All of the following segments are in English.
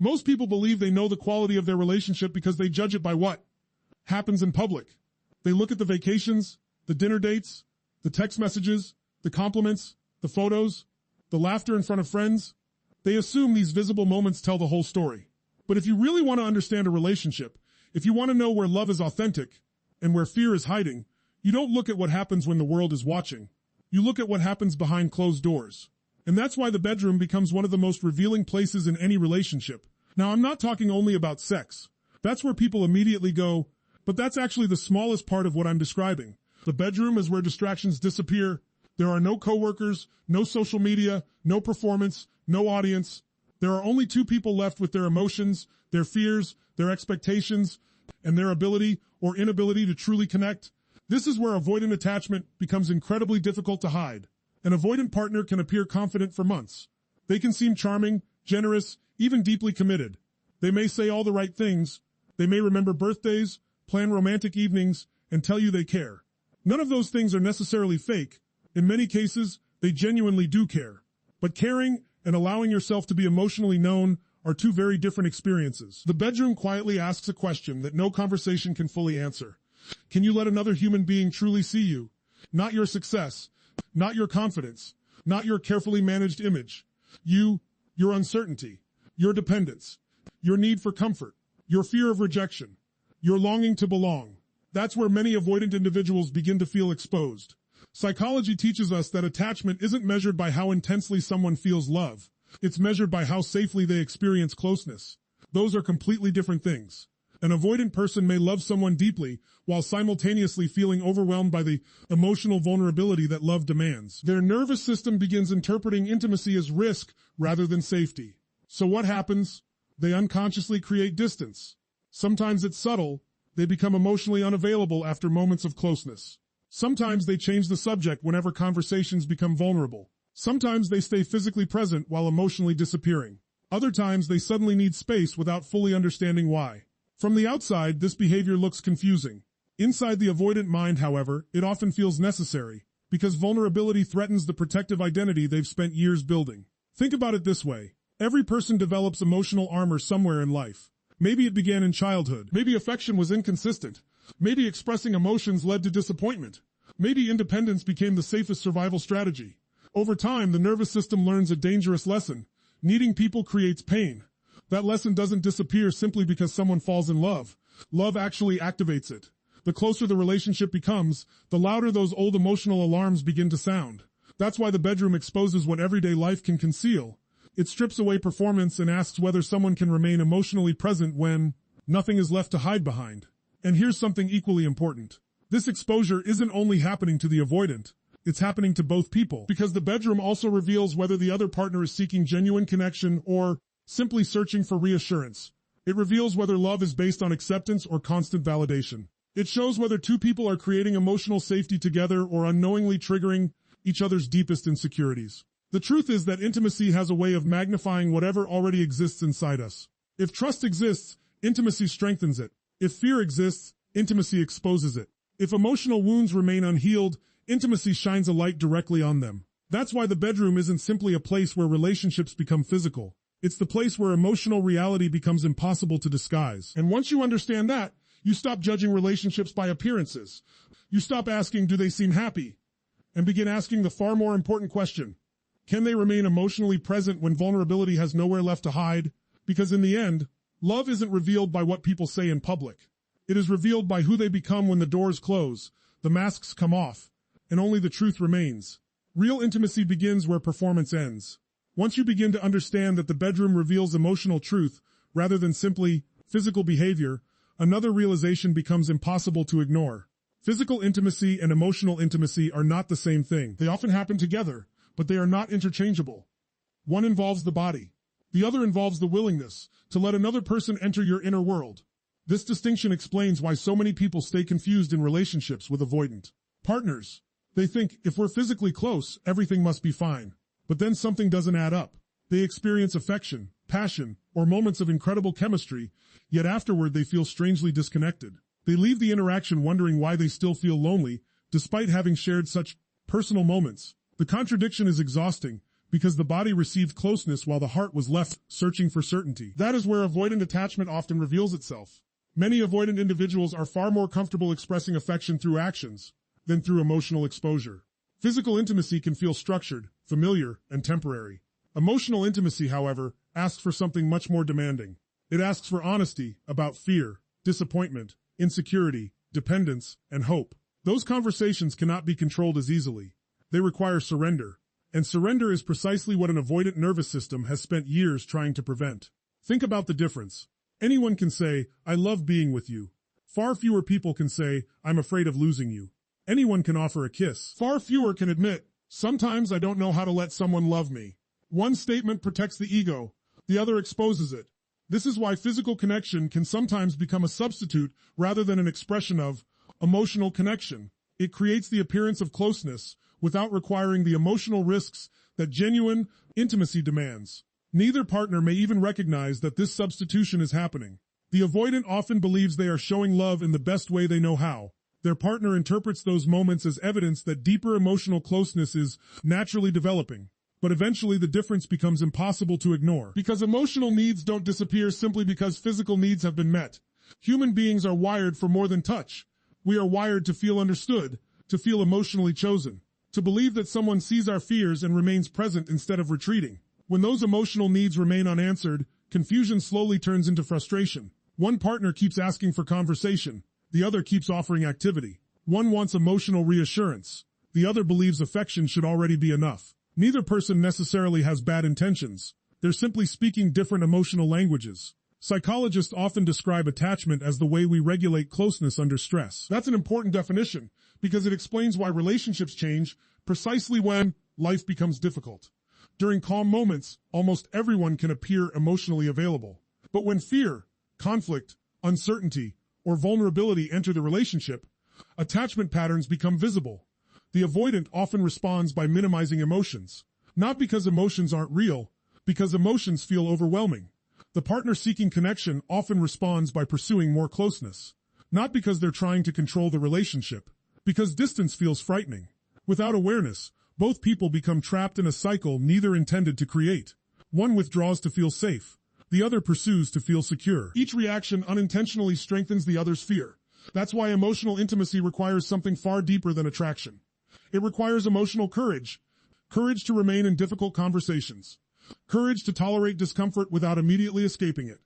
Most people believe they know the quality of their relationship because they judge it by what happens in public. They look at the vacations, the dinner dates, the text messages, the compliments, the photos, the laughter in front of friends. They assume these visible moments tell the whole story. But if you really want to understand a relationship, if you want to know where love is authentic and where fear is hiding, you don't look at what happens when the world is watching. You look at what happens behind closed doors. And that's why the bedroom becomes one of the most revealing places in any relationship. Now, I'm not talking only about sex. That's where people immediately go, but that's actually the smallest part of what I'm describing. The bedroom is where distractions disappear. There are no coworkers, no social media, no performance, no audience. There are only two people left with their emotions, their fears, their expectations, and their ability or inability to truly connect. This is where avoidant attachment becomes incredibly difficult to hide. An avoidant partner can appear confident for months. They can seem charming, generous, even deeply committed. They may say all the right things. They may remember birthdays, plan romantic evenings, and tell you they care. None of those things are necessarily fake. In many cases, they genuinely do care. But caring and allowing yourself to be emotionally known are two very different experiences. The bedroom quietly asks a question that no conversation can fully answer. Can you let another human being truly see you? Not your success, not your confidence, not your carefully managed image. You, your uncertainty, your dependence, your need for comfort, your fear of rejection, your longing to belong. That's where many avoidant individuals begin to feel exposed. Psychology teaches us that attachment isn't measured by how intensely someone feels love. It's measured by how safely they experience closeness. Those are completely different things. An avoidant person may love someone deeply while simultaneously feeling overwhelmed by the emotional vulnerability that love demands. Their nervous system begins interpreting intimacy as risk rather than safety. So what happens? They unconsciously create distance. Sometimes it's subtle. They become emotionally unavailable after moments of closeness. Sometimes they change the subject whenever conversations become vulnerable. Sometimes they stay physically present while emotionally disappearing. Other times they suddenly need space without fully understanding why. From the outside, this behavior looks confusing. Inside the avoidant mind, however, it often feels necessary, because vulnerability threatens the protective identity they've spent years building. Think about it this way. Every person develops emotional armor somewhere in life. Maybe it began in childhood. Maybe affection was inconsistent. Maybe expressing emotions led to disappointment. Maybe independence became the safest survival strategy. Over time, the nervous system learns a dangerous lesson. Needing people creates pain. That lesson doesn't disappear simply because someone falls in love. Love actually activates it. The closer the relationship becomes, the louder those old emotional alarms begin to sound. That's why the bedroom exposes what everyday life can conceal. It strips away performance and asks whether someone can remain emotionally present when nothing is left to hide behind. And here's something equally important. This exposure isn't only happening to the avoidant. It's happening to both people, because the bedroom also reveals whether the other partner is seeking genuine connection or simply searching for reassurance. It reveals whether love is based on acceptance or constant validation. It shows whether two people are creating emotional safety together or unknowingly triggering each other's deepest insecurities. The truth is that intimacy has a way of magnifying whatever already exists inside us. If trust exists, intimacy strengthens it. If fear exists, intimacy exposes it. If emotional wounds remain unhealed, intimacy shines a light directly on them. That's why the bedroom isn't simply a place where relationships become physical. It's the place where emotional reality becomes impossible to disguise. And once you understand that, you stop judging relationships by appearances. You stop asking, do they seem happy? And begin asking the far more important question. Can they remain emotionally present when vulnerability has nowhere left to hide? Because in the end, love isn't revealed by what people say in public. It is revealed by who they become when the doors close, the masks come off, and only the truth remains. Real intimacy begins where performance ends. Once you begin to understand that the bedroom reveals emotional truth rather than simply physical behavior, another realization becomes impossible to ignore. Physical intimacy and emotional intimacy are not the same thing. They often happen together, but they are not interchangeable. One involves the body. The other involves the willingness to let another person enter your inner world. This distinction explains why so many people stay confused in relationships with avoidant partners. They think, if we're physically close, everything must be fine. But then something doesn't add up. They experience affection, passion, or moments of incredible chemistry, yet afterward they feel strangely disconnected. They leave the interaction wondering why they still feel lonely, despite having shared such personal moments. The contradiction is exhausting, because the body received closeness while the heart was left searching for certainty. That is where avoidant attachment often reveals itself. Many avoidant individuals are far more comfortable expressing affection through actions than through emotional exposure. Physical intimacy can feel structured, familiar, and temporary. Emotional intimacy, however, asks for something much more demanding. It asks for honesty about fear, disappointment, insecurity, dependence, and hope. Those conversations cannot be controlled as easily. They require surrender. And surrender is precisely what an avoidant nervous system has spent years trying to prevent. Think about the difference. Anyone can say, "I love being with you." Far fewer people can say, "I'm afraid of losing you." Anyone can offer a kiss. Far fewer can admit, "Sometimes I don't know how to let someone love me." One statement protects the ego, the other exposes it. This is why physical connection can sometimes become a substitute rather than an expression of emotional connection. It creates the appearance of closeness without requiring the emotional risks that genuine intimacy demands. Neither partner may even recognize that this substitution is happening. The avoidant often believes they are showing love in the best way they know how. Their partner interprets those moments as evidence that deeper emotional closeness is naturally developing. But eventually the difference becomes impossible to ignore. Because emotional needs don't disappear simply because physical needs have been met. Human beings are wired for more than touch. We are wired to feel understood, to feel emotionally chosen, to believe that someone sees our fears and remains present instead of retreating. When those emotional needs remain unanswered, confusion slowly turns into frustration. One partner keeps asking for conversation. The other keeps offering activity. One wants emotional reassurance. The other believes affection should already be enough. Neither person necessarily has bad intentions. They're simply speaking different emotional languages. Psychologists often describe attachment as the way we regulate closeness under stress. That's an important definition because it explains why relationships change precisely when life becomes difficult. During calm moments, almost everyone can appear emotionally available. But when fear, conflict, uncertainty, or vulnerability enter the relationship, attachment patterns become visible. The avoidant often responds by minimizing emotions, not because emotions aren't real, because emotions feel overwhelming. The partner seeking connection often responds by pursuing more closeness, not because they're trying to control the relationship, because distance feels frightening. Without awareness, both people become trapped in a cycle neither intended to create. One withdraws to feel safe. The other pursues to feel secure. Each reaction unintentionally strengthens the other's fear. That's why emotional intimacy requires something far deeper than attraction. It requires emotional courage. Courage to remain in difficult conversations. Courage to tolerate discomfort without immediately escaping it.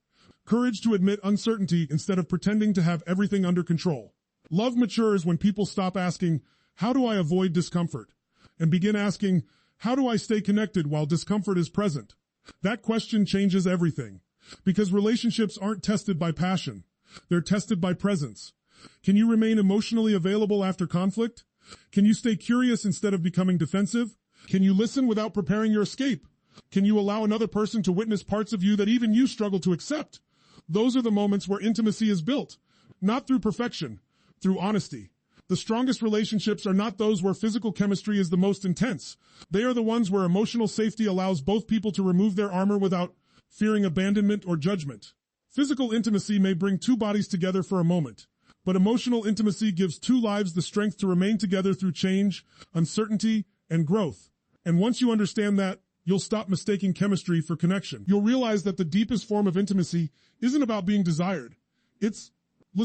Courage to admit uncertainty instead of pretending to have everything under control. Love matures when people stop asking, "How do I avoid discomfort?" and begin asking, "How do I stay connected while discomfort is present?" That question changes everything, because relationships aren't tested by passion. They're tested by presence. Can you remain emotionally available after conflict? Can you stay curious instead of becoming defensive? Can you listen without preparing your escape? Can you allow another person to witness parts of you that even you struggle to accept? Those are the moments where intimacy is built, not through perfection, through honesty. The strongest relationships are not those where physical chemistry is the most intense. They are the ones where emotional safety allows both people to remove their armor without fearing abandonment or judgment. Physical intimacy may bring two bodies together for a moment, but emotional intimacy gives two lives the strength to remain together through change, uncertainty, and growth. And once you understand that, you'll stop mistaking chemistry for connection. You'll realize that the deepest form of intimacy isn't about being desired. It's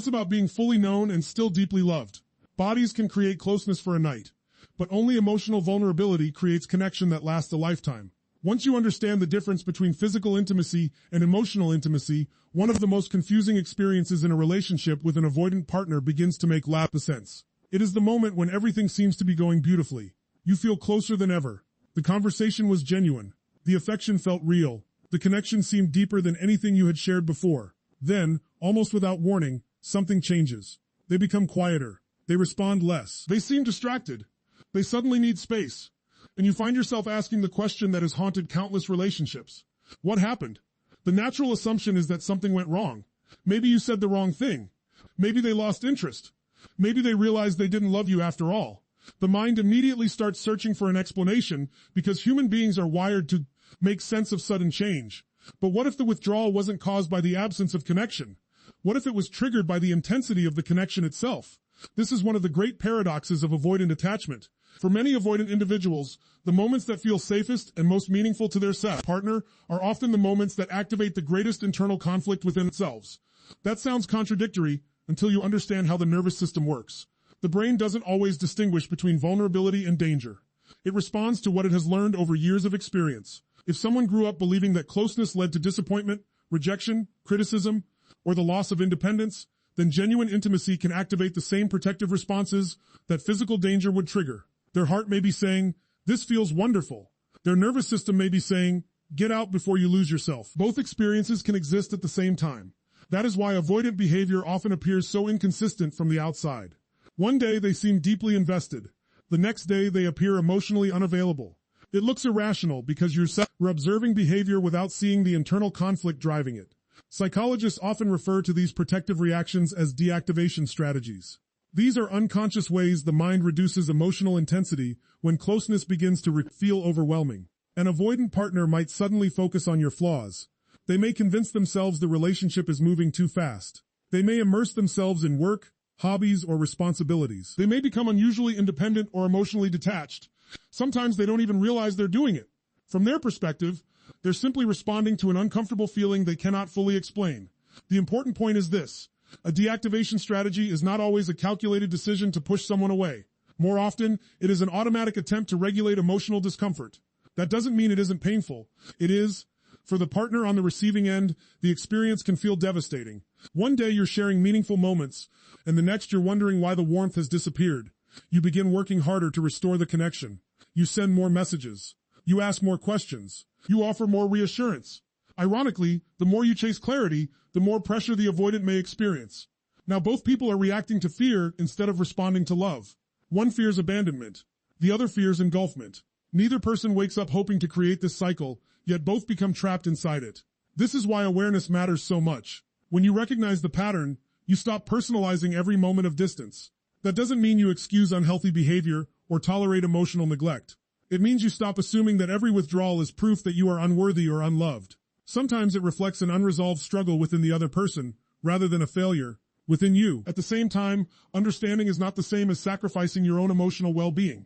about being fully known and still deeply loved. Bodies can create closeness for a night, but only emotional vulnerability creates connection that lasts a lifetime. Once you understand the difference between physical intimacy and emotional intimacy, one of the most confusing experiences in a relationship with an avoidant partner begins to make sense. It is the moment when everything seems to be going beautifully. You feel closer than ever. The conversation was genuine. The affection felt real. The connection seemed deeper than anything you had shared before. Then, almost without warning, something changes. They become quieter. They respond less. They seem distracted. They suddenly need space. And you find yourself asking the question that has haunted countless relationships. What happened? The natural assumption is that something went wrong. Maybe you said the wrong thing. Maybe they lost interest. Maybe they realized they didn't love you after all. The mind immediately starts searching for an explanation because human beings are wired to make sense of sudden change. But what if the withdrawal wasn't caused by the absence of connection? What if it was triggered by the intensity of the connection itself? This is one of the great paradoxes of avoidant attachment. For many avoidant individuals, the moments that feel safest and most meaningful to their partner are often the moments that activate the greatest internal conflict within themselves. That sounds contradictory until you understand how the nervous system works. The brain doesn't always distinguish between vulnerability and danger. It responds to what it has learned over years of experience. If someone grew up believing that closeness led to disappointment, rejection, criticism, or the loss of independence, then genuine intimacy can activate the same protective responses that physical danger would trigger. Their heart may be saying, "This feels wonderful." Their nervous system may be saying, "Get out before you lose yourself." Both experiences can exist at the same time. That is why avoidant behavior often appears so inconsistent from the outside. One day they seem deeply invested. The next day they appear emotionally unavailable. It looks irrational because you're observing behavior without seeing the internal conflict driving it. Psychologists often refer to these protective reactions as deactivation strategies. These are unconscious ways the mind reduces emotional intensity when closeness begins to feel overwhelming. An avoidant partner might suddenly focus on your flaws. They may convince themselves the relationship is moving too fast. They may immerse themselves in work, hobbies, or responsibilities. They may become unusually independent or emotionally detached. Sometimes they don't even realize they're doing it. From their perspective, they're simply responding to an uncomfortable feeling they cannot fully explain. The important point is this: a deactivation strategy is not always a calculated decision to push someone away. More often, it is an automatic attempt to regulate emotional discomfort. That doesn't mean it isn't painful. It is. For the partner on the receiving end, the experience can feel devastating. One day you're sharing meaningful moments, and the next you're wondering why the warmth has disappeared. You begin working harder to restore the connection. You send more messages. You ask more questions. You offer more reassurance. Ironically, the more you chase clarity, the more pressure the avoidant may experience. Now both people are reacting to fear instead of responding to love. One fears abandonment. The other fears engulfment. Neither person wakes up hoping to create this cycle, yet both become trapped inside it. This is why awareness matters so much. When you recognize the pattern, you stop personalizing every moment of distance. That doesn't mean you excuse unhealthy behavior or tolerate emotional neglect. It means you stop assuming that every withdrawal is proof that you are unworthy or unloved. Sometimes it reflects an unresolved struggle within the other person, rather than a failure within you. At the same time, understanding is not the same as sacrificing your own emotional well-being.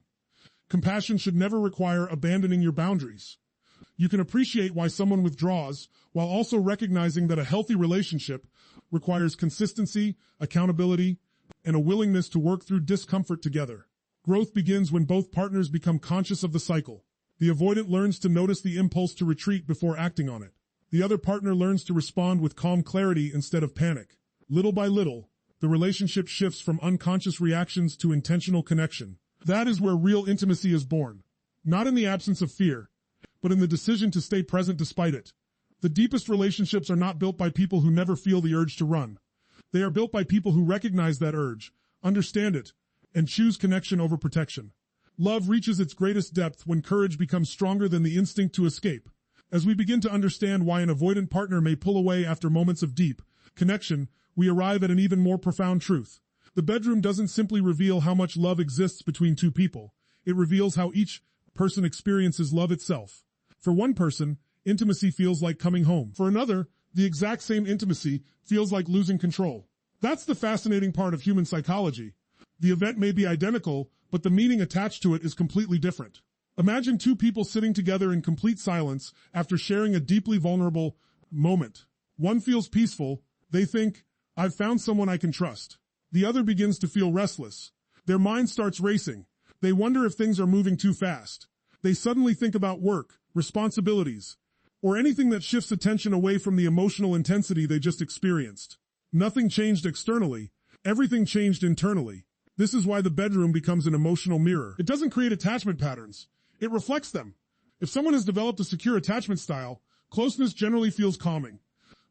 Compassion should never require abandoning your boundaries. You can appreciate why someone withdraws, while also recognizing that a healthy relationship requires consistency, accountability, and a willingness to work through discomfort together. Growth begins when both partners become conscious of the cycle. The avoidant learns to notice the impulse to retreat before acting on it. The other partner learns to respond with calm clarity instead of panic. Little by little, the relationship shifts from unconscious reactions to intentional connection. That is where real intimacy is born. Not in the absence of fear, but in the decision to stay present despite it. The deepest relationships are not built by people who never feel the urge to run. They are built by people who recognize that urge, understand it, and choose connection over protection. Love reaches its greatest depth when courage becomes stronger than the instinct to escape. As we begin to understand why an avoidant partner may pull away after moments of deep connection, we arrive at an even more profound truth. The bedroom doesn't simply reveal how much love exists between two people. It reveals how each person experiences love itself. For one person, intimacy feels like coming home. For another, the exact same intimacy feels like losing control. That's the fascinating part of human psychology. The event may be identical, but the meaning attached to it is completely different. Imagine two people sitting together in complete silence after sharing a deeply vulnerable moment. One feels peaceful. They think, "I've found someone I can trust." The other begins to feel restless. Their mind starts racing. They wonder if things are moving too fast. They suddenly think about work, responsibilities, or anything that shifts attention away from the emotional intensity they just experienced. Nothing changed externally. Everything changed internally. This is why the bedroom becomes an emotional mirror. It doesn't create attachment patterns. It reflects them. If someone has developed a secure attachment style, closeness generally feels calming.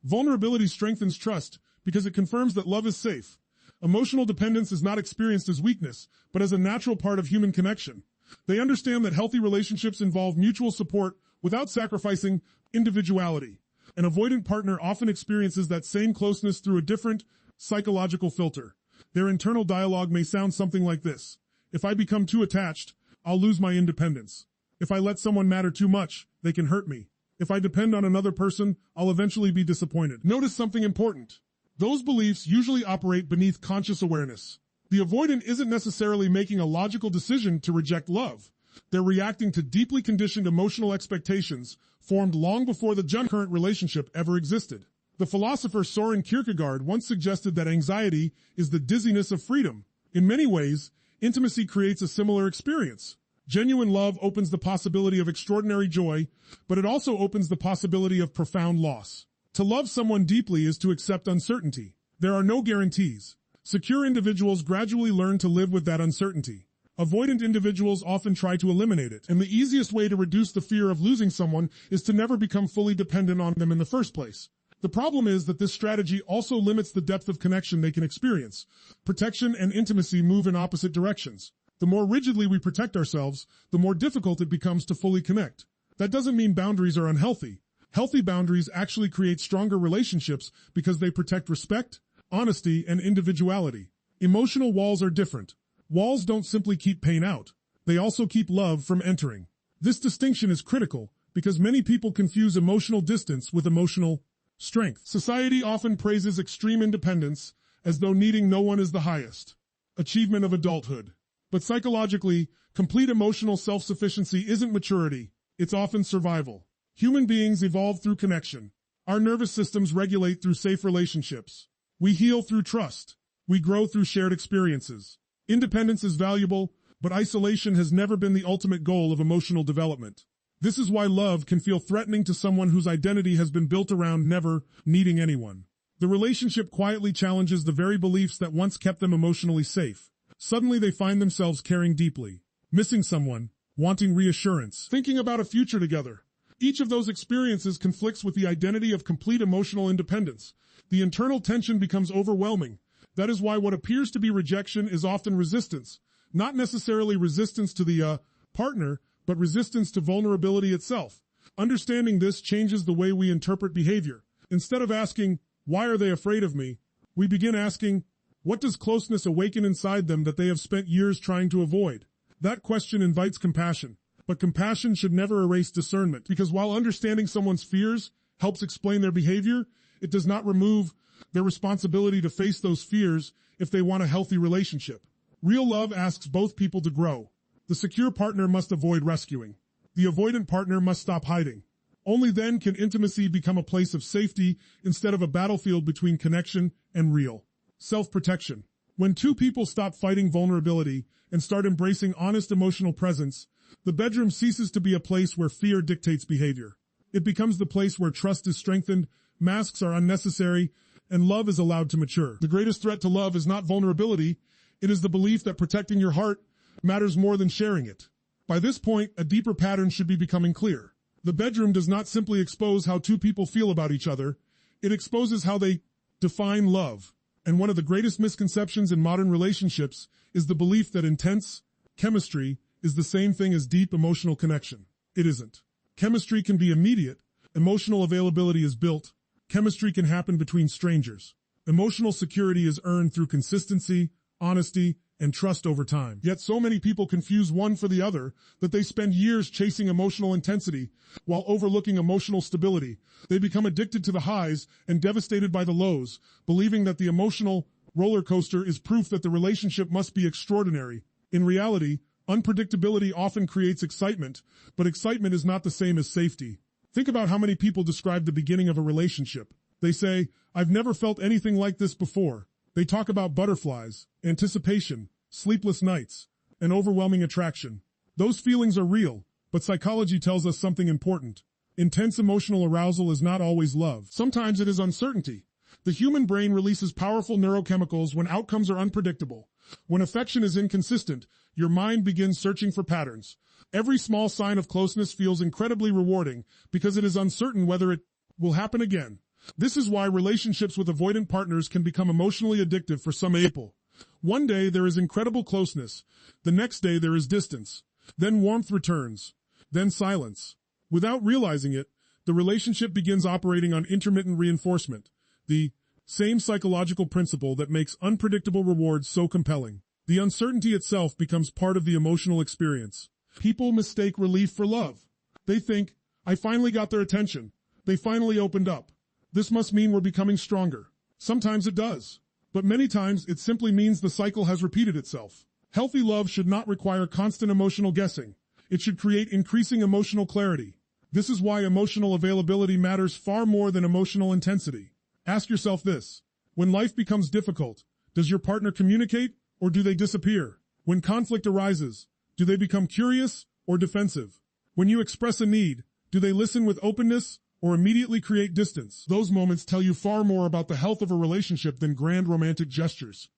Vulnerability strengthens trust because it confirms that love is safe. Emotional dependence is not experienced as weakness, but as a natural part of human connection. They understand that healthy relationships involve mutual support without sacrificing individuality. An avoidant partner often experiences that same closeness through a different psychological filter. Their internal dialogue may sound something like this: "If I become too attached, I'll lose my independence. If I let someone matter too much, they can hurt me. If I depend on another person, I'll eventually be disappointed." Notice something important. Those beliefs usually operate beneath conscious awareness. The avoidant isn't necessarily making a logical decision to reject love. They're reacting to deeply conditioned emotional expectations formed long before the current relationship ever existed. The philosopher Soren Kierkegaard once suggested that anxiety is the dizziness of freedom. In many ways, intimacy creates a similar experience. Genuine love opens the possibility of extraordinary joy, but it also opens the possibility of profound loss. To love someone deeply is to accept uncertainty. There are no guarantees. Secure individuals gradually learn to live with that uncertainty. Avoidant individuals often try to eliminate it, and the easiest way to reduce the fear of losing someone is to never become fully dependent on them in the first place. The problem is that this strategy also limits the depth of connection they can experience. Protection and intimacy move in opposite directions. The more rigidly we protect ourselves, the more difficult it becomes to fully connect. That doesn't mean boundaries are unhealthy. Healthy boundaries actually create stronger relationships because they protect respect, honesty, and individuality. Emotional walls are different. Walls don't simply keep pain out. They also keep love from entering. This distinction is critical because many people confuse emotional distance with emotional strength. Society often praises extreme independence as though needing no one is the highest achievement of adulthood. But psychologically, complete emotional self-sufficiency isn't maturity. It's often survival. Human beings evolve through connection. Our nervous systems regulate through safe relationships. We heal through trust. We grow through shared experiences. Independence is valuable, but isolation has never been the ultimate goal of emotional development. This is why love can feel threatening to someone whose identity has been built around never needing anyone. The relationship quietly challenges the very beliefs that once kept them emotionally safe. Suddenly they find themselves caring deeply, missing someone, wanting reassurance, thinking about a future together. Each of those experiences conflicts with the identity of complete emotional independence. The internal tension becomes overwhelming. That is why what appears to be rejection is often resistance. Not necessarily resistance to the partner, but resistance to vulnerability itself. Understanding this changes the way we interpret behavior. Instead of asking, why are they afraid of me? We begin asking, what does closeness awaken inside them that they have spent years trying to avoid? That question invites compassion. But compassion should never erase discernment, because while understanding someone's fears helps explain their behavior, it does not remove their responsibility to face those fears if they want a healthy relationship. Real love asks both people to grow. The secure partner must avoid rescuing. The avoidant partner must stop hiding. Only then can intimacy become a place of safety instead of a battlefield between connection and real self-protection. When two people stop fighting vulnerability and start embracing honest emotional presence, the bedroom ceases to be a place where fear dictates behavior. It becomes the place where trust is strengthened, masks are unnecessary, and love is allowed to mature. The greatest threat to love is not vulnerability, it is the belief that protecting your heart matters more than sharing it. By this point, a deeper pattern should be becoming clear. The bedroom does not simply expose how two people feel about each other, it exposes how they define love. And one of the greatest misconceptions in modern relationships is the belief that intense chemistry is the same thing as deep emotional connection. It isn't. Chemistry can be immediate. Emotional availability is built. Chemistry can happen between strangers. Emotional security is earned through consistency, honesty, and trust over time. Yet so many people confuse one for the other that they spend years chasing emotional intensity while overlooking emotional stability. They become addicted to the highs and devastated by the lows, believing that the emotional roller coaster is proof that the relationship must be extraordinary. In reality, unpredictability often creates excitement, but excitement is not the same as safety. Think about how many people describe the beginning of a relationship. They say, I've never felt anything like this before. They talk about butterflies, anticipation, sleepless nights, and overwhelming attraction. Those feelings are real, but psychology tells us something important. Intense emotional arousal is not always love. Sometimes it is uncertainty. The human brain releases powerful neurochemicals when outcomes are unpredictable. When affection is inconsistent, your mind begins searching for patterns. Every small sign of closeness feels incredibly rewarding because it is uncertain whether it will happen again. This is why relationships with avoidant partners can become emotionally addictive for some people. One day there is incredible closeness. The next day there is distance. Then warmth returns. Then silence. Without realizing it, the relationship begins operating on intermittent reinforcement, the same psychological principle that makes unpredictable rewards so compelling. The uncertainty itself becomes part of the emotional experience. People mistake relief for love. They think, I finally got their attention. They finally opened up. This must mean we're becoming stronger. Sometimes it does. but many times it simply means the cycle has repeated itself. Healthy love should not require constant emotional guessing. It should create increasing emotional clarity. This is why emotional availability matters far more than emotional intensity. Ask yourself this: when life becomes difficult, does your partner communicate or do they disappear? When conflict arises, do they become curious or defensive? When you express a need, do they listen with openness or immediately create distance? Those moments tell you far more about the health of a relationship than grand romantic gestures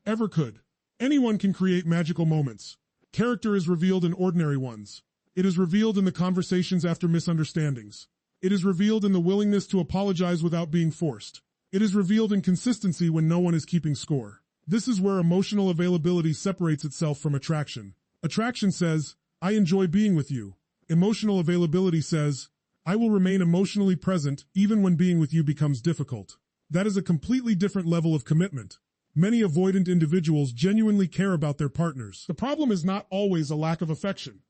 ever could. Anyone can create magical moments. Character is revealed in ordinary ones. It is revealed in the conversations after misunderstandings. It is revealed in the willingness to apologize without being forced. It is revealed in consistency when no one is keeping score. This is where emotional availability separates itself from attraction. Attraction says, I enjoy being with you. Emotional availability says, I will remain emotionally present even when being with you becomes difficult. That is a completely different level of commitment. Many avoidant individuals genuinely care about their partners. The problem is not always a lack of affection.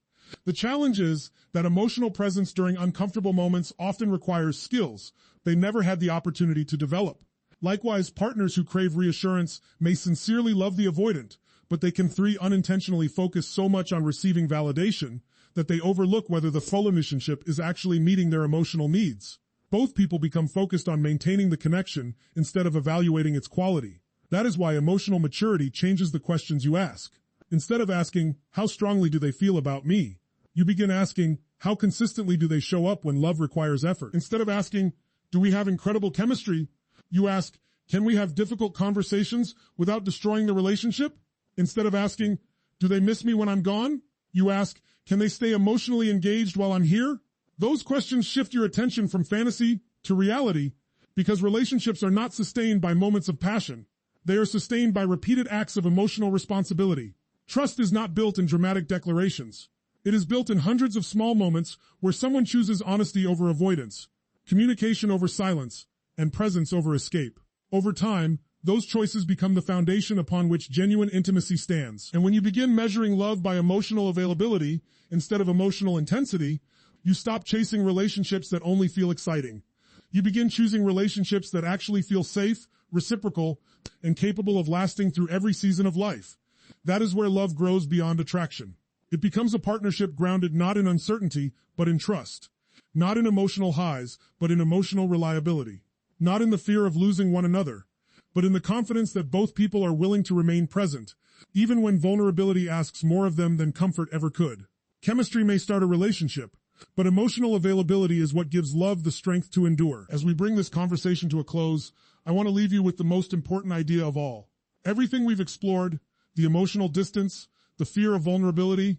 The challenge is that emotional presence during uncomfortable moments often requires skills they never had the opportunity to develop. Likewise, partners who crave reassurance may sincerely love the avoidant, but they can unintentionally focus so much on receiving validation that they overlook whether the full relationship is actually meeting their emotional needs. Both people become focused on maintaining the connection instead of evaluating its quality. That is why emotional maturity changes the questions you ask. Instead of asking, how strongly do they feel about me? You begin asking, how consistently do they show up when love requires effort? Instead of asking, do we have incredible chemistry? You ask, can we have difficult conversations without destroying the relationship? Instead of asking, do they miss me when I'm gone? You ask, can they stay emotionally engaged while I'm here? Those questions shift your attention from fantasy to reality because relationships are not sustained by moments of passion. They are sustained by repeated acts of emotional responsibility. Trust is not built in dramatic declarations. It is built in hundreds of small moments where someone chooses honesty over avoidance, communication over silence, and presence over escape. Over time, those choices become the foundation upon which genuine intimacy stands. And when you begin measuring love by emotional availability instead of emotional intensity, you stop chasing relationships that only feel exciting. You begin choosing relationships that actually feel safe, reciprocal, and capable of lasting through every season of life. That is where love grows beyond attraction. It becomes a partnership grounded not in uncertainty, but in trust. Not in emotional highs, but in emotional reliability. Not in the fear of losing one another, but in the confidence that both people are willing to remain present, even when vulnerability asks more of them than comfort ever could. Chemistry may start a relationship, but emotional availability is what gives love the strength to endure. As we bring this conversation to a close, I want to leave you with the most important idea of all. Everything we've explored, the emotional distance, the fear of vulnerability,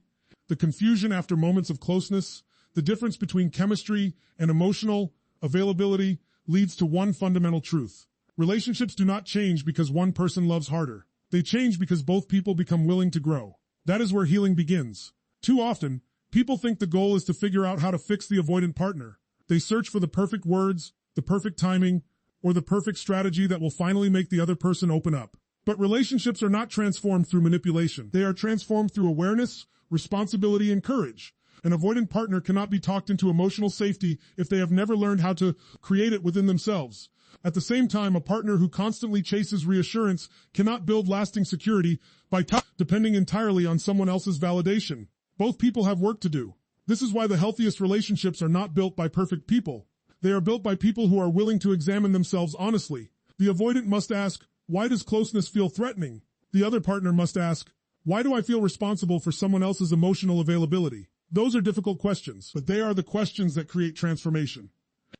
the confusion after moments of closeness, the difference between chemistry and emotional availability leads to one fundamental truth. Relationships do not change because one person loves harder. They change because both people become willing to grow. That is where healing begins. Too often, people think the goal is to figure out how to fix the avoidant partner. They search for the perfect words, the perfect timing, or the perfect strategy that will finally make the other person open up. But relationships are not transformed through manipulation. They are transformed through awareness, responsibility, and courage. An avoidant partner cannot be talked into emotional safety if they have never learned how to create it within themselves. At the same time, a partner who constantly chases reassurance cannot build lasting security by depending entirely on someone else's validation. Both people have work to do. This is why the healthiest relationships are not built by perfect people. They are built by people who are willing to examine themselves honestly. The avoidant must ask, why does closeness feel threatening? The other partner must ask, why do I feel responsible for someone else's emotional availability? Those are difficult questions, but they are the questions that create transformation.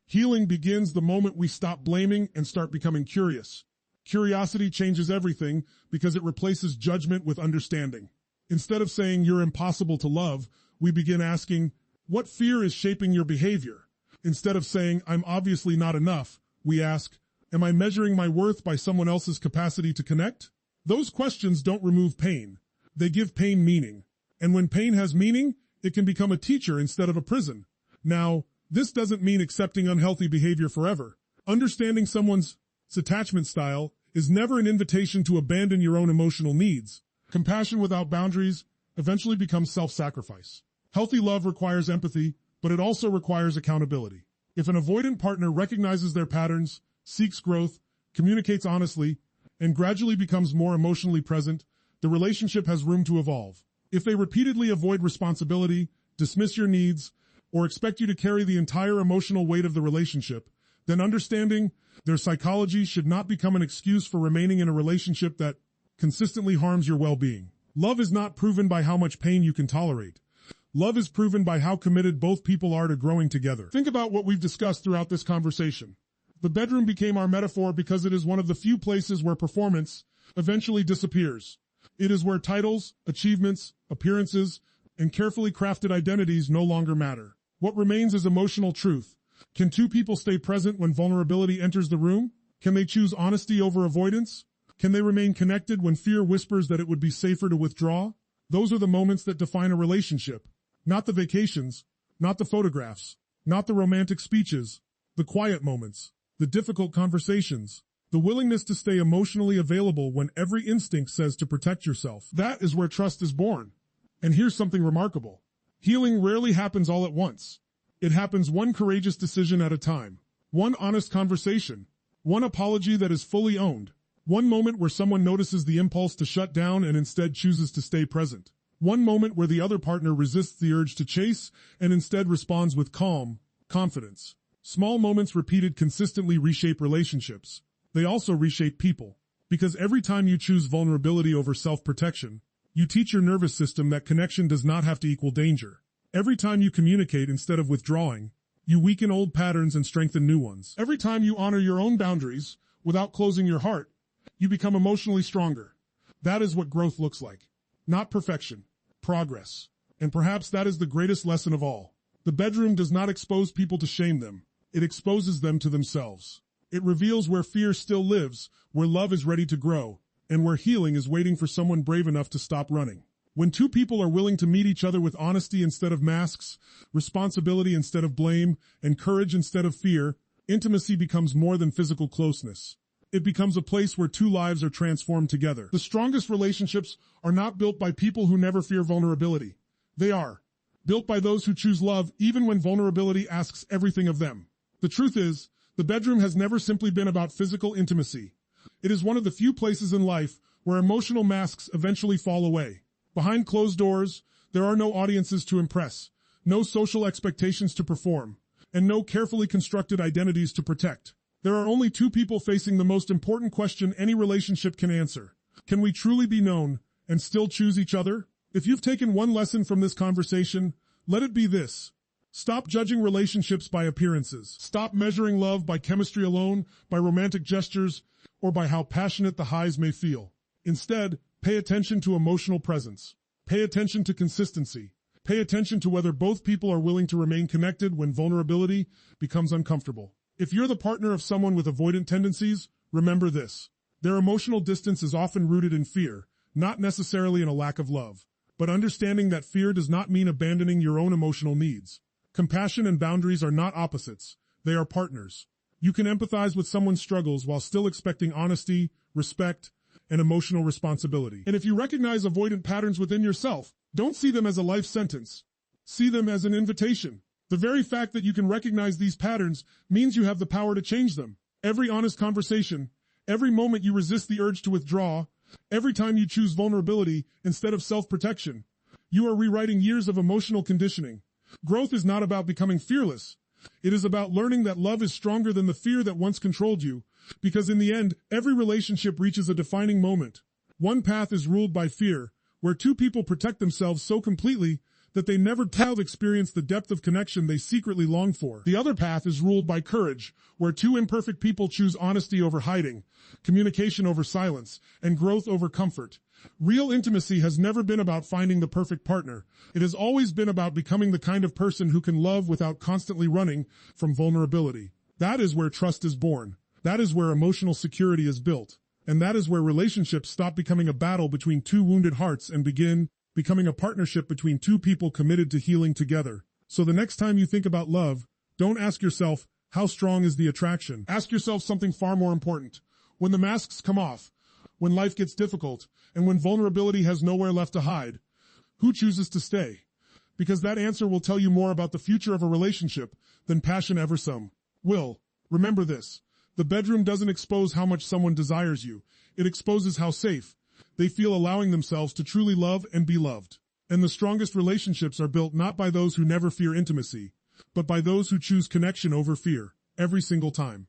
Healing begins the moment we stop blaming and start becoming curious. Curiosity changes everything because it replaces judgment with understanding. Instead of saying you're impossible to love, we begin asking, what fear is shaping your behavior? Instead of saying I'm obviously not enough, we ask, am I measuring my worth by someone else's capacity to connect? Those questions don't remove pain. They give pain meaning. And when pain has meaning, it can become a teacher instead of a prison. Now, this doesn't mean accepting unhealthy behavior forever. Understanding someone's attachment style is never an invitation to abandon your own emotional needs. Compassion without boundaries eventually becomes self-sacrifice. Healthy love requires empathy, but it also requires accountability. If an avoidant partner recognizes their patterns, seeks growth, communicates honestly, and gradually becomes more emotionally present, the relationship has room to evolve. If they repeatedly avoid responsibility, dismiss your needs, or expect you to carry the entire emotional weight of the relationship, then understanding their psychology should not become an excuse for remaining in a relationship that consistently harms your well-being. Love is not proven by how much pain you can tolerate. Love is proven by how committed both people are to growing together. Think about what we've discussed throughout this conversation. The bedroom became our metaphor because it is one of the few places where performance eventually disappears. It is where titles, achievements, appearances, and carefully crafted identities no longer matter. What remains is emotional truth. Can two people stay present when vulnerability enters the room? Can they choose honesty over avoidance? Can they remain connected when fear whispers that it would be safer to withdraw? Those are the moments that define a relationship. Not the vacations, not the photographs, not the romantic speeches, the quiet moments, the difficult conversations, the willingness to stay emotionally available when every instinct says to protect yourself. That is where trust is born. And here's something remarkable. Healing rarely happens all at once. It happens one courageous decision at a time. One honest conversation. One apology that is fully owned. One moment where someone notices the impulse to shut down and instead chooses to stay present. One moment where the other partner resists the urge to chase and instead responds with calm, confidence. Small moments repeated consistently reshape relationships. They also reshape people. Because every time you choose vulnerability over self-protection, you teach your nervous system that connection does not have to equal danger. Every time you communicate instead of withdrawing, you weaken old patterns and strengthen new ones. Every time you honor your own boundaries without closing your heart, you become emotionally stronger. That is what growth looks like. Not perfection, progress. And perhaps that is the greatest lesson of all. The bedroom does not expose people to shame them. It exposes them to themselves. It reveals where fear still lives, where love is ready to grow, and where healing is waiting for someone brave enough to stop running. When two people are willing to meet each other with honesty instead of masks, responsibility instead of blame, and courage instead of fear, intimacy becomes more than physical closeness. It becomes a place where two lives are transformed together. The strongest relationships are not built by people who never fear vulnerability. They are built by those who choose love even when vulnerability asks everything of them. The truth is, the bedroom has never simply been about physical intimacy. It is one of the few places in life where emotional masks eventually fall away. Behind closed doors, there are no audiences to impress, no social expectations to perform, and no carefully constructed identities to protect. There are only two people facing the most important question any relationship can answer. Can we truly be known and still choose each other? If you've taken one lesson from this conversation, let it be this. Stop judging relationships by appearances. Stop measuring love by chemistry alone, by romantic gestures, or by how passionate the highs may feel. Instead, pay attention to emotional presence. Pay attention to consistency. Pay attention to whether both people are willing to remain connected when vulnerability becomes uncomfortable. If you're the partner of someone with avoidant tendencies, remember this. Their emotional distance is often rooted in fear, not necessarily in a lack of love. But understanding that fear does not mean abandoning your own emotional needs. Compassion and boundaries are not opposites. They are partners. You can empathize with someone's struggles while still expecting honesty, respect, and emotional responsibility. And if you recognize avoidant patterns within yourself, don't see them as a life sentence. See them as an invitation. The very fact that you can recognize these patterns means you have the power to change them. Every honest conversation, every moment you resist the urge to withdraw, every time you choose vulnerability instead of self-protection, you are rewriting years of emotional conditioning. Growth is not about becoming fearless. It is about learning that love is stronger than the fear that once controlled you, because in the end, every relationship reaches a defining moment. One path is ruled by fear, where two people protect themselves so completely that they never experience the depth of connection they secretly long for. The other path is ruled by courage, where two imperfect people choose honesty over hiding, communication over silence, and growth over comfort. Real intimacy has never been about finding the perfect partner. It has always been about becoming the kind of person who can love without constantly running from vulnerability. That is where trust is born. That is where emotional security is built. And that is where relationships stop becoming a battle between two wounded hearts and begin becoming a partnership between two people committed to healing together. So the next time you think about love, don't ask yourself, how strong is the attraction? Ask yourself something far more important. When the masks come off, when life gets difficult, and when vulnerability has nowhere left to hide, who chooses to stay? Because that answer will tell you more about the future of a relationship than passion ever will. Remember this. The bedroom doesn't expose how much someone desires you. It exposes how safe they feel allowing themselves to truly love and be loved. And the strongest relationships are built not by those who never fear intimacy, but by those who choose connection over fear, every single time.